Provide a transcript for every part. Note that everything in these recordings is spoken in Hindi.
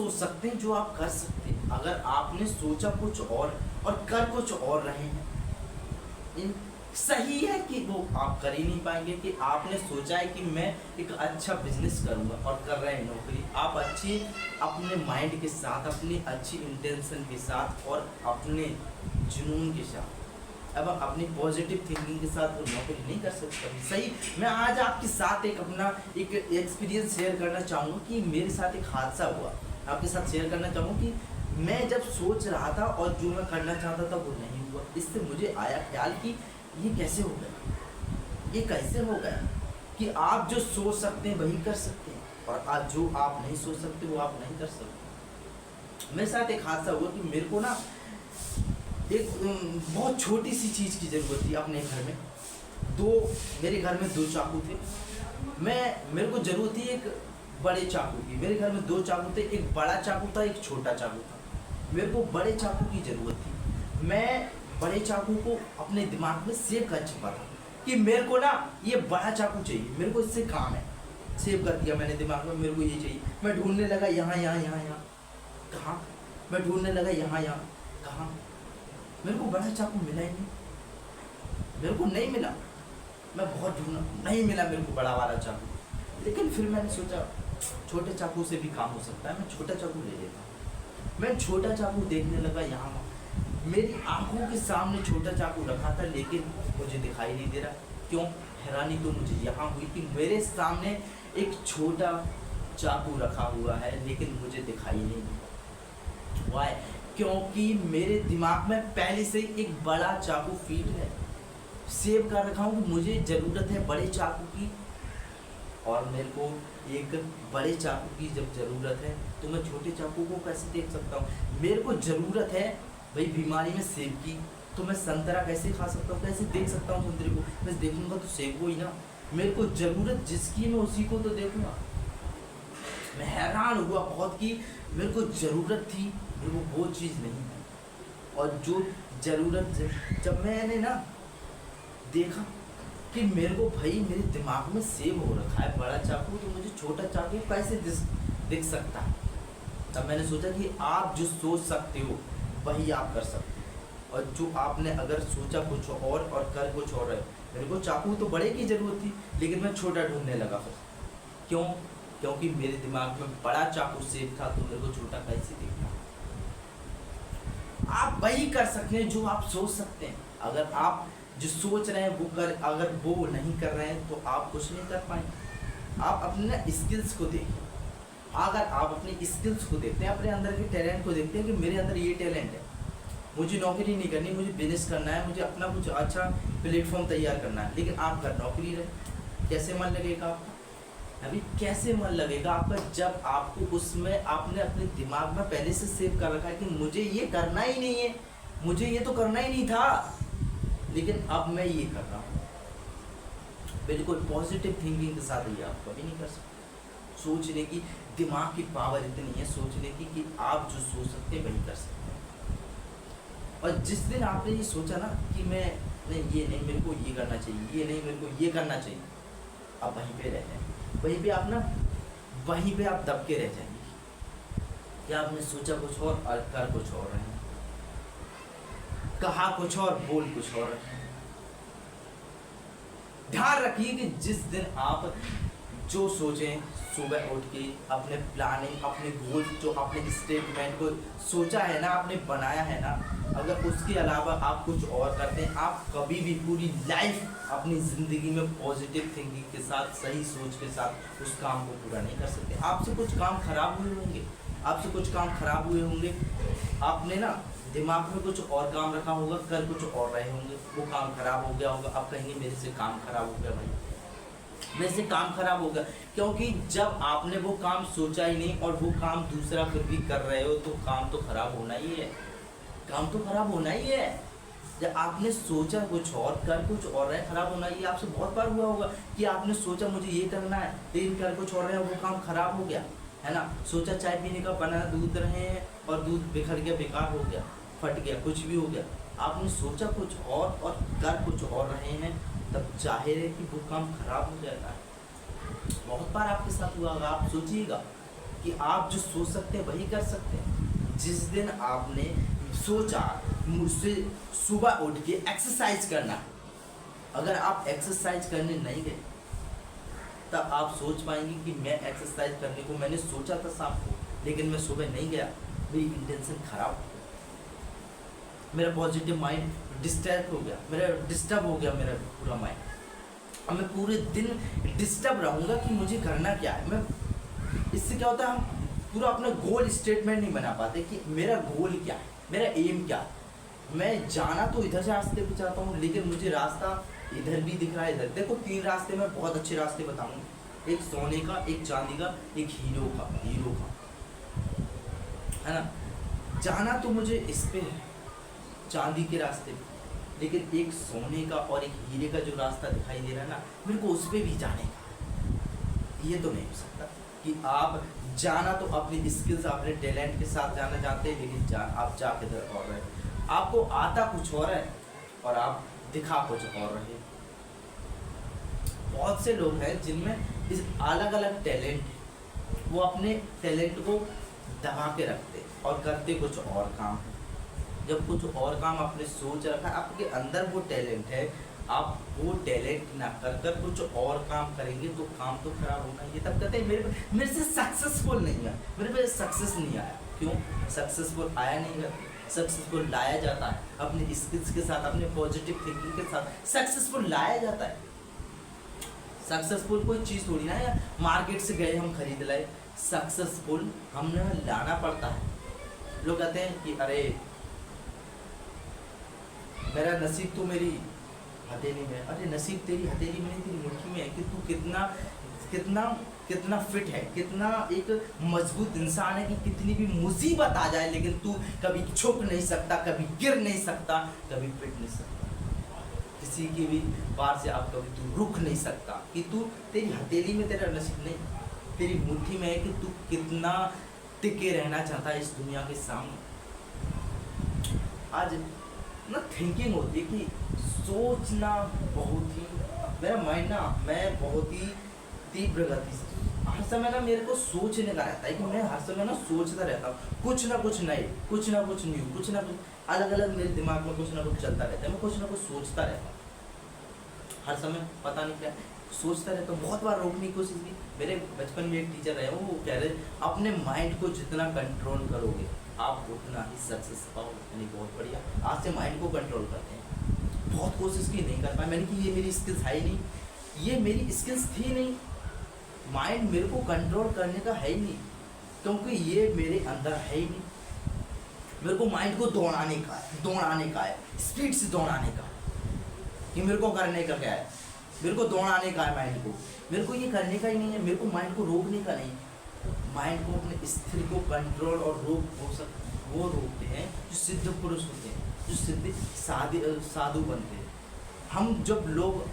सोच सकते हैं जो आप कर सकते हैं। अगर आपने सोचा कुछ और कर कुछ और रहे हैं, इन सही है कि वो आप कर ही नहीं पाएंगे। कि आपने सोचा है कि मैं एक अच्छा बिजनेस करूंगा और कर रहे हैं नौकरी, आप अच्छी अपने माइंड के साथ, अपनी अच्छी इंटेंशन के साथ और अपने जुनून के साथ, अब अपनी पॉजिटिव थिंकिंग के साथ वो नौकरी नहीं कर सकते। सही, मैं आज आपके साथ एक अपना एक एक्सपीरियंस शेयर करना चाहूँगा कि मेरे साथ एक हादसा हुआ, आपके साथ शेयर करना चाहूँगा कि मैं जब सोच रहा था और जो मैं करना चाहता था वो नहीं हुआ। इससे मुझे आया ख्याल कि ये कैसे हो गया, ये कैसे हो गया कि आप जो सोच सकते हैं वही कर सकते हैं और आज जो आप नहीं सोच सकते वो आप नहीं कर सकते। मेरे साथ एक हादसा हुआ कि मेरे को ना एक बहुत छोटी सी चीज़ की ज़रूरत थी अपने घर में। मेरे घर में 2 चाकू थे। मेरे को ज़रूरत थी एक बड़े चाकू की। मेरे घर में 2 चाकू थे, एक बड़ा चाकू था, एक छोटा चाकू था। मेरे को बड़े चाकू की ज़रूरत थी। मैं बड़े चाकू को अपने दिमाग में सेव कर चुका था कि मेरे को ना ये बड़ा चाकू चाहिए, मेरे को इससे काम है। सेव कर दिया मैंने दिमाग में, मेरे को ये चाहिए। मैं ढूंढने लगा यहाँ यहाँ यहाँ यहाँ, कहाँ? मैं ढूंढने लगा यहाँ यहाँ, कहाँ? मेरे को बड़ा चाकू मिला ही नहीं, मेरे को नहीं मिला। मैं बहुत ढूंढा, नहीं मिला मेरे को बड़ा वाला चाकू। लेकिन फिर मैंने सोचा छोटे चाकू से भी काम हो सकता है, मैं छोटा चाकू ले लेता हूँ। मैं छोटा चाकू देखने लगा यहाँ, मेरी आंखों के सामने छोटा चाकू रखा था लेकिन मुझे दिखाई नहीं दे रहा। क्यों? हैरानी तो मुझे यहाँ हुई कि मेरे सामने एक छोटा चाकू रखा हुआ है लेकिन मुझे दिखाई नहीं। वाई? क्योंकि मेरे दिमाग में पहले से एक बड़ा चाकू फीड है, सेव कर रखा हूँ कि मुझे ज़रूरत है बड़े चाकू की, और मेरे को एक बड़े चाकू की जब ज़रूरत है तो मैं छोटे चाकू को कैसे देख सकता हूँ? मेरे को ज़रूरत है भाई बीमारी में सेब की, तो मैं संतरा कैसे खा सकता हूँ, कैसे देख सकता हूँ संतरे को? मैं देखूँगा तो सेब को ही ना। मेरे को ज़रूरत जिसकी मैं उसी को तो देखूँगा। मैं हैरान हुआ बहुत कि मेरे को ज़रूरत थी, मेरे को वो चीज़ नहीं है। और जो ज़रूरत जब मैंने ना देखा कि मेरे को भाई मेरे दिमाग में सेव हो रखा है बड़ा चाकू, तो मुझे छोटा चाकू कैसे दिख सकता है? तब मैंने सोचा कि आप जो सोच सकते हो वही आप कर सकते हो, और जो आपने अगर सोचा कुछ और कर कुछ और है। मेरे को चाकू तो बड़े की ज़रूरत थी लेकिन मैं छोटा ढूंढने लगा फिर। क्यों? क्योंकि मेरे दिमाग में बड़ा चाकू सेव था तो मेरे को छोटा कैसे दिखता? आप वही कर सकते हैं जो आप सोच सकते हैं। अगर आप जो सोच रहे हैं वो अगर वो नहीं कर रहे हैं तो आप कुछ नहीं कर पाएंगे। आप अपने स्किल्स को देखिए। अगर आप अपने स्किल्स को देखते हैं, अपने अंदर के टैलेंट को देखते हैं कि मेरे अंदर ये टैलेंट है, मुझे नौकरी नहीं करनी, मुझे बिजनेस करना है, मुझे अपना कुछ अच्छा प्लेटफॉर्म तैयार करना है, लेकिन आप कर नौकरी रहे, कैसे मन लगेगा आपका? अभी कैसे मन लगेगा आपका जब आपको उसमें आपने अपने दिमाग में पहले से सेव कर रखा है कि मुझे ये करना ही नहीं है, मुझे ये तो करना ही नहीं था, लेकिन अब मैं ये कर रहा हूँ। बिल्कुल पॉजिटिव थिंकिंग के साथ ये आप कभी नहीं कर सकते। सोचने की दिमाग की पावर इतनी है सोचने की कि आप जो सोच सकते हैं वही कर सकते हैं। और जिस दिन आपने ये सोचा ना कि मैं नहीं, ये नहीं, मेरे को ये करना चाहिए, ये नहीं, मेरे को ये करना चाहिए, आप वहीं पे रह जाएंगे। वहीं पे आप ना, वहीं पे आप दब के रह जाएंगे कि आपने सोचा कुछ और कर कुछ और रहे हैं, कहा कुछ और बोल कुछ और रहे हैं। ध्यान रखिए कि जिस दिन आप जो सोचें, सुबह उठ के अपने प्लानिंग, अपने गोल, जो आपने स्टेटमेंट को सोचा है ना, आपने बनाया है ना, अगर उसके अलावा आप कुछ और करते हैं, आप कभी भी पूरी लाइफ अपनी ज़िंदगी में पॉजिटिव थिंकिंग के साथ, सही सोच के साथ उस काम को पूरा नहीं कर सकते। आपसे कुछ काम खराब हुए होंगे, आपसे कुछ काम खराब हुए होंगे, आपने ना दिमाग में कुछ और काम रखा होगा, कर कुछ और रहे होंगे, वो काम खराब हो गया होगा। आप कहेंगे मेरे से काम खराब हो गया, भाई मेरे से काम खराब हो गया, क्योंकि जब आपने वो काम सोचा ही नहीं और वो काम दूसरा फिर भी कर रहे हो तो काम तो खराब होना ही है, काम तो खराब होना ही है। जब आपने सोचा कुछ और, कर कुछ और रहे, खराब होना ही। आपसे बहुत बार हुआ होगा कि आपने सोचा मुझे ये करना है, लेकिन कर कुछ और रहे, वो काम खराब हो गया, है ना? सोचा चाय पीने का, बना दूध रहे हैं और दूध बिखर गया, बेकार हो गया, फट गया, कुछ भी हो गया। आपने सोचा कुछ और कर कुछ और रहे हैं, तब जाहिर है कि वो काम खराब हो जाएगा। बहुत बार आपके साथ हुआ होगा। आप सोचिएगा कि आप जो सोच सकते हैं वही कर सकते हैं। जिस दिन आपने सोचा मुझसे सुबह उठ के एक्सरसाइज करना है, अगर आप एक्सरसाइज करने नहीं गए तब आप सोच पाएंगे कि मैं एक्सरसाइज करने को मैंने सोचा था शाम को, लेकिन मैं सुबह नहीं गया, मेरी इंटेंशन खराब हो गया, मेरा पॉजिटिव माइंड डिस्टर्ब हो गया, मेरा पूरा माइंड। अब मैं पूरे दिन डिस्टर्ब रहूँगा कि मुझे करना क्या है। मैं इससे क्या होता है, हम पूरा अपना गोल स्टेटमेंट नहीं बना पाते कि मेरा गोल क्या है, मेरा एम क्या है। मैं जाना तो इधर से रास्ते पे चाहता हूँ, लेकिन मुझे रास्ता इधर भी दिख रहा है, इधर देखो 3 रास्ते में बहुत अच्छे रास्ते बताऊँगा, एक सोने का, एक चांदी का, एक हीरो का है ना। जाना तो मुझे इस पे है, चांदी के रास्ते पे, लेकिन एक सोने का और एक हीरे का जो रास्ता दिखाई दे रहा है ना, मेरे को उस पर भी जाने का। ये तो नहीं हो सकता कि आप जाना तो अपनी स्किल्स, अपने टैलेंट के साथ जाना चाहते हैं, लेकिन आप जा किधर और रहे, आपको आता कुछ और है और आप दिखा कुछ और रहे। बहुत से लोग हैं जिनमें इस अलग अलग टैलेंट है, वो अपने टैलेंट को दबा के रखते और करते कुछ और काम है। जब कुछ और काम आपने सोच रखा है, आपके अंदर वो टैलेंट है, आप वो टैलेंट ना कर कुछ और काम करेंगे तो काम तो खराब होना। ये तब कहते हैं मेरे से सक्सेसफुल नहीं है, मेरे पे सक्सेस नहीं आया। क्यों सक्सेसफुल आया नहीं है? सक्सेसफुल लाया जाता है अपने स्किल्स के साथ, अपने पॉजिटिव थिंकिंग के साथ सक्सेसफुल लाया जाता है। सक्सेसफुल कोई चीज़ थोड़ी ना है मार्केट से गए हम खरीद लाए, सक्सेसफुल हमें लाना पड़ता है। लोग कहते हैं कि अरे मेरा नसीब तो मेरी हथेली में, अरे नसीब तेरी हथेली में नहीं, तेरी मुट्ठी में है कि तू कितना फिट है, कितना एक मजबूत इंसान है कि कितनी भी मुसीबत आ जाए लेकिन तू कभी झुक नहीं सकता, कभी गिर नहीं सकता, कभी पिट नहीं सकता, किसी की भी बार से आप कभी तू रुक नहीं सकता कि तू, तेरी हथेली में तेरा नसीब नहीं, तेरी मुट्ठी में है कि तू कितना टिके रहना चाहता है इस दुनिया के सामने। आज ना थिंकिंग होती है कि सोचना बहुत ही, मेरा माइंड ना, मैं बहुत ही तीव्र गति से हर समय ना मेरे को सोचने का रहता है कि मैं हर समय ना सोचता रहता हूँ कुछ ना कुछ नए, कुछ ना कुछ न्यू, कुछ ना कुछ अलग अलग मेरे दिमाग में कुछ ना कुछ चलता रहता है, मैं कुछ ना कुछ सोचता रहता हूँ हर समय, पता नहीं क्या सोचता रहता हूँ। बहुत बार रोकने की कोशिश की, मेरे बचपन में एक टीचर रहे वो कह रहे अपने माइंड को जितना कंट्रोल करोगे आप उतना ही सक्सेस पाओगे। यानी बहुत बढ़िया, आज से माइंड को कंट्रोल करते हैं। बहुत कोशिश की, नहीं कर पाए, मैंने कि ये मेरी स्किल्स है ही नहीं, ये मेरी स्किल्स थी नहीं, माइंड मेरे को कंट्रोल करने का है ही नहीं, क्योंकि ये मेरे अंदर है ही नहीं। मेरे को माइंड को दौड़ाने का है, स्पीड से दौड़ाने का, कि मेरे को करने का क्या है, मेरे को दौड़ाने का है माइंड को, मेरे को ये करने का ही नहीं है, मेरे को माइंड को रोकने का नहीं। माइंड को अपने स्थिर को कंट्रोल और वो रोकते हैं जो सिद्ध पुरुष होते हैं, जो सिद्ध साधु बनते हैं। हम जब लोग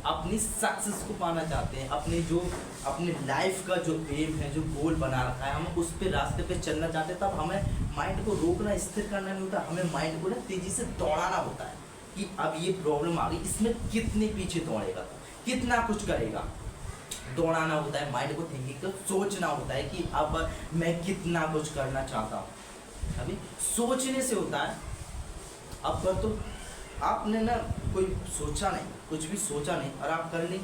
अपनी सक्सेस को पाना चाहते हैं, अपने लाइफ का जो एम है, जो गोल बना रखा है, हम उस पे रास्ते पे चलना चाहते हैं, तब हमें माइंड को रोकना, स्थिर करना नहीं होता, हमें माइंड को ना तेजी से दौड़ाना होता है कि अब ये प्रॉब्लम आ गई, इसमें कितने पीछे दौड़ेगा, कितना कुछ करेगा, दौड़ाना होता है माइंड को, थिंकिंग को सोचना होता है कि अब मैं कितना कुछ करना चाहता हूँ। अभी सोचने से होता है। अब कर तो आपने ना कोई सोचा नहीं, कुछ भी सोचा नहीं और आप कर ली।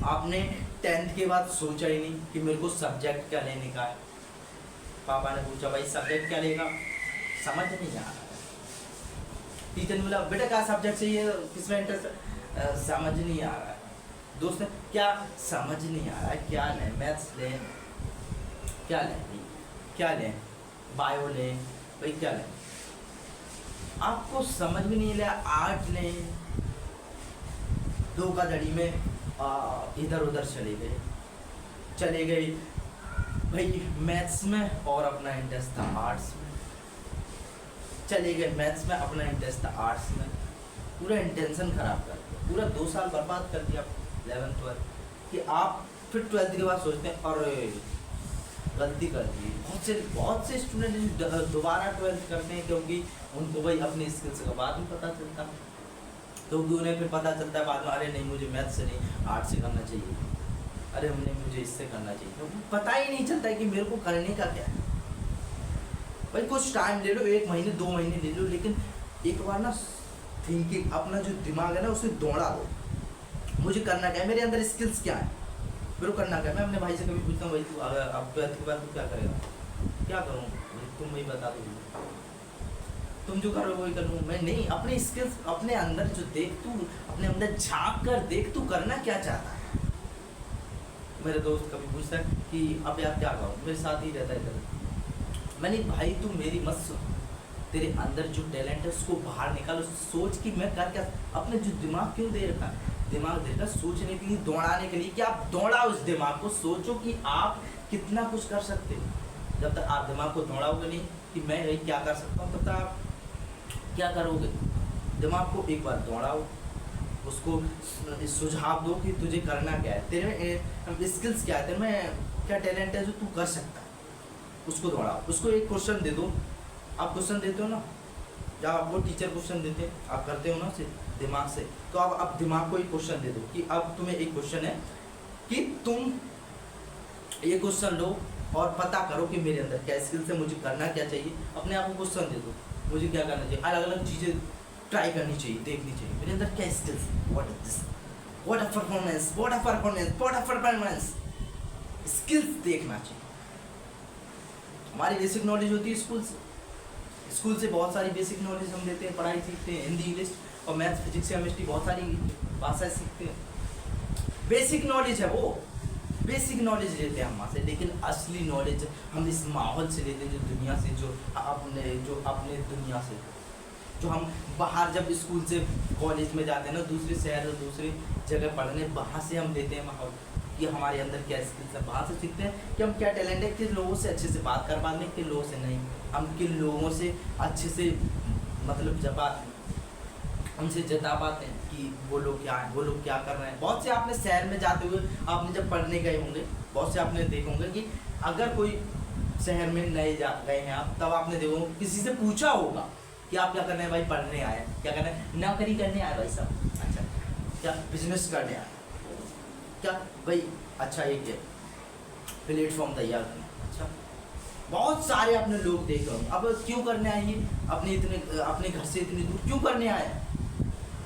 आपने 10th के बाद सोचा ही नहीं कि मेरे को सब्जेक्ट क्या लेने का है। पापा ने पूछा भाई सब्जेक्ट क्या लेगा, समझ नहीं आ रहा है। टीचर ने बोला बेटा क्या सब्जेक्ट चाहिए, किसमें इंटरेस्ट, समझ नहीं आ रहा है। दोस्त ने क्या समझ नहीं आ रहा है, क्या लें, मैथ्स लें, क्या लें, बायो लें, भाई क्या लें, आपको समझ में नहीं लिया, आर्ट लें, धोखाधड़ी में इधर उधर चले गए भाई मैथ्स में, और अपना इंटरेस्ट था आर्ट्स में, चले गए मैथ्स में, अपना इंटरेस्ट था आर्ट्स में, पूरा इंटेंशन खराब कर दिया, पूरा 2 साल बर्बाद कर दिया 11th 12th कि आप फिर 12th के बाद सोचते हैं और गलती कर दी। बहुत से स्टूडेंट दोबारा 12th करते हैं क्योंकि उनको भाई अपनी स्किल्स का बाद में पता चलता है, तो उन्हें फिर पता चलता है बाद में, अरे नहीं मुझे मैथ से नहीं आर्ट से करना चाहिए, अरे हमने मुझे इससे करना चाहिए, पता ही नहीं चलता है कि मेरे को करने का क्या है। भाई कुछ टाइम ले लो, 1 महीने 2 महीने ले लो, लेकिन एक बार ना थिंकिंग, अपना जो दिमाग है ना उसे दौड़ा दो। मुझे करना क्या है, मेरे अंदर स्किल्स क्या है, मेरे को करना क्या है। मैं अपने भाई से कभी पूछता हूँ, भाई तू अगर अब 12th के बाद तू क्या करेगा, क्या करूँ, तुम वही बता दो, तुम जो करो वही कर लूँ मैं। नहीं, अपने स्किल्स अपने अंदर जो देख, तू अपने अंदर झांक कर देख, तू करना क्या चाहता है। मेरे दोस्त कभी पूछता है कि अब यार क्या करूँ, मेरे साथ ही रहता है इधर। मैंने भाई तू मेरी मत सुन, तेरे अंदर जो टैलेंट है उसको बाहर निकालो, सोच कि मैं कर क्या। अपने जो दिमाग क्यों दे रखा है, दिमाग दे रखा सोचने के लिए, दौड़ाने के लिए, कि आप दौड़ाओ उस दिमाग को, सोचो कि आप कितना कुछ कर सकते हो। जब तक आप दिमाग को दौड़ाओगे नहीं कि मैं क्या कर सकता हूँ, तब तक आप क्या करोगे। दिमाग को एक बार दौड़ाओ, उसको सुझाव दो कि तुझे करना क्या है, तेरे स्किल्स क्या है, तेरे में क्या टैलेंट है जो तू कर सकता है, उसको दौड़ाओ। उसको एक क्वेश्चन दे दो, आप क्वेश्चन देते हो ना, जब आपको टीचर क्वेश्चन देते हैं आप करते हो ना से दिमाग से, तो आप दिमाग को एक क्वेश्चन दे दो कि अब तुम्हें एक क्वेश्चन है कि तुम ये क्वेश्चन लो और पता करो कि मेरे अंदर क्या स्किल्स है, मुझे करना क्या चाहिए। अपने आप को क्वेश्चन दे दो, मुझे क्या करना चाहिए, अलग अलग चीज़ें ट्राई करनी चाहिए, देखनी चाहिए, मेरे अंदर क्या स्किल्स है, what is this, what a performance, what a performance, what a performance. Skills देखना चाहिए। हमारी बेसिक नॉलेज होती है स्कूल से, स्कूल से बहुत सारी बेसिक नॉलेज हम लेते हैं, पढ़ाई सीखते हैं, हिंदी इंग्लिश और मैथ्स फिजिक्स केमिस्ट्री, बहुत सारी भाषाएं सीखते हैं। बेसिक नॉलेज है वो, बेसिक नॉलेज लेते हैं हम वहाँ से, लेकिन असली नॉलेज हम इस माहौल से लेते हैं, जो दुनिया से, जो अपने दुनिया से, जो हम बाहर जब स्कूल से कॉलेज में जाते हैं ना, दूसरे शहर और दूसरी जगह पढ़ने, वहाँ से हम लेते हैं माहौल कि हमारे अंदर क्या स्किल्स है। वहाँ से सीखते हैं कि हम क्या टैलेंट है, किन लोगों से अच्छे से बात कर पाते हैं, किन लोगों से नहीं, हम किन लोगों से अच्छे से मतलब उनसे जता पाते हैं कि वो लोग क्या हैं, वो लोग क्या कर रहे हैं। बहुत से आपने शहर में जाते हुए आपने जब पढ़ने गए होंगे, बहुत से आपने देखे होंगे कि अगर कोई शहर में नए गए हैं आप, तब आपने देखो किसी से पूछा होगा कि आप क्या करने हैं, भाई पढ़ने आए, क्या करना है, नौकरी करने आए भाई साहब, अच्छा क्या बिजनेस करने आए, क्या भाई अच्छा एक है प्लेटफॉर्म तैयार करना, अच्छा बहुत सारे आपने लोग देखे होंगे। अब क्यों करने आए ये, अपने घर से इतनी दूर क्यों करने आए,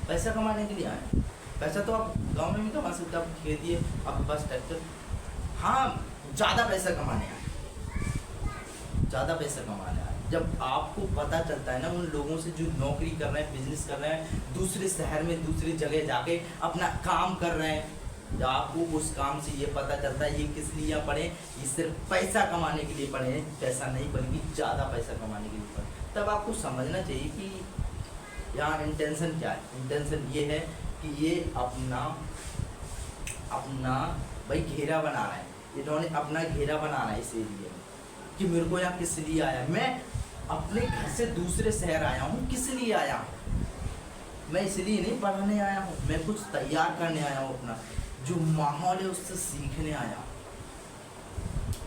पैसा कमाने के लिए आए। पैसा तो आप गांव में भी कमा सकते हैं, आप खेती है, आपके पास ट्रैक्टर, हाँ ज़्यादा पैसा कमाने आए, ज़्यादा पैसा कमाने आए। जब आपको पता चलता है ना उन लोगों से जो नौकरी कर रहे हैं, बिजनेस कर रहे हैं, दूसरे शहर में दूसरी जगह जाके अपना काम कर रहे हैं, जब आपको उस काम से ये पता चलता है ये किस लिए पढ़े, ये सिर्फ पैसा कमाने के लिए पढ़े हैं, पैसा नहीं बल्कि ज़्यादा पैसा कमाने के लिए पढ़े, तब आपको समझना चाहिए कि यहाँ इंटेंशन क्या है। इंटेंशन ये है कि ये अपना भाई घेरा बना रहा है, इन्होंने अपना घेरा बनाना है इस एरिया में, कि मेरे को यहाँ किस लिए आया, मैं अपने घर से दूसरे शहर आया हूँ, किस लिए आया हूँ, मैं इसलिए नहीं पढ़ने आया हूँ, मैं कुछ तैयार करने आया हूँ, अपना जो माहौल है उससे सीखने आया हूँ,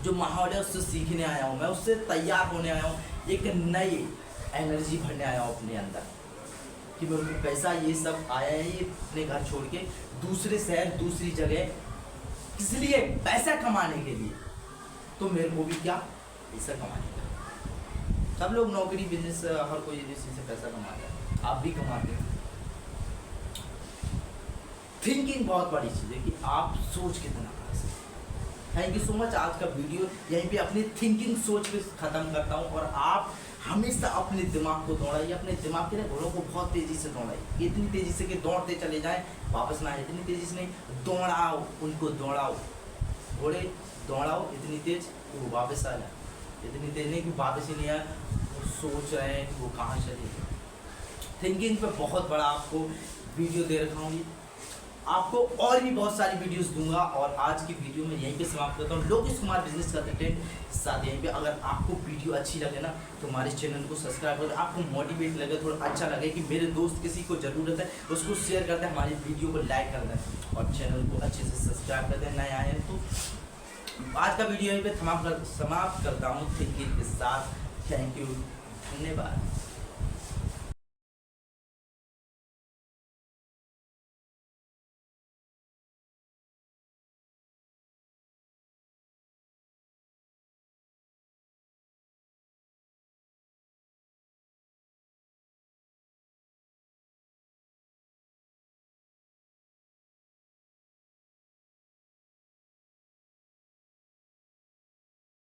जो माहौल है उससे सीखने आया हूँ, मैं उससे तैयार होने आया हूँ, एक नई एनर्जी भरने आया हूँ अपने अंदर, कि मेरे को पैसा ये सब आया है, ये अपने घर छोड़ के दूसरे शहर दूसरी जगह, किस लिए, पैसा कमाने के लिए। तो मेरे को भी क्या, पैसा कमाने का। सब लोग नौकरी बिजनेस हर कोई इसी से पैसा कमाता है, आप भी कमाते हैं। थिंकिंग बहुत बड़ी चीज़ है कि आप सोच कितना कर सकते। Thank you so much. आज का वीडियो यहीं पे अपनी थिंकिंग सोच पे ख़त्म करता हूँ, और आप हमेशा अपने दिमाग को दौड़ाइए, अपने दिमाग के घोड़ों को बहुत तेज़ी से दौड़ाइए, इतनी तेज़ी से कि दौड़ते चले जाएं वापस ना आए, इतनी तेज़ी से नहीं, दौड़ाओ उनको, दौड़ाओ घोड़े, दौड़ाओ इतनी तेज़ कि वो वापस आ जाए, इतनी तेज़ नहीं कि वापस ही नहीं आए, वो सोच रहे हैं कि वो कहाँ चले गए। थिंकिंग पे बहुत बड़ा आपको वीडियो दे रखा हूँ, आपको और भी बहुत सारी वीडियोस दूंगा, और आज की वीडियो में यहीं पे समाप्त करता हूँ। लोकेश कुमार बिजनेस का कंटेंट साथ यहीं पे। अगर आपको वीडियो अच्छी लगे ना तो हमारे चैनल को सब्सक्राइब करें, आपको मोटिवेट लगे, थोड़ा अच्छा लगे कि मेरे दोस्त किसी को ज़रूरत है, उसको शेयर करते हैं, हमारी वीडियो को लाइक कर दें और चैनल को अच्छे से सब्सक्राइब कर दें। नए आए हैं तो आज का वीडियो यहीं पर समाप्त करता हूँ थिंकिंग के साथ। थैंक यू, धन्यवाद।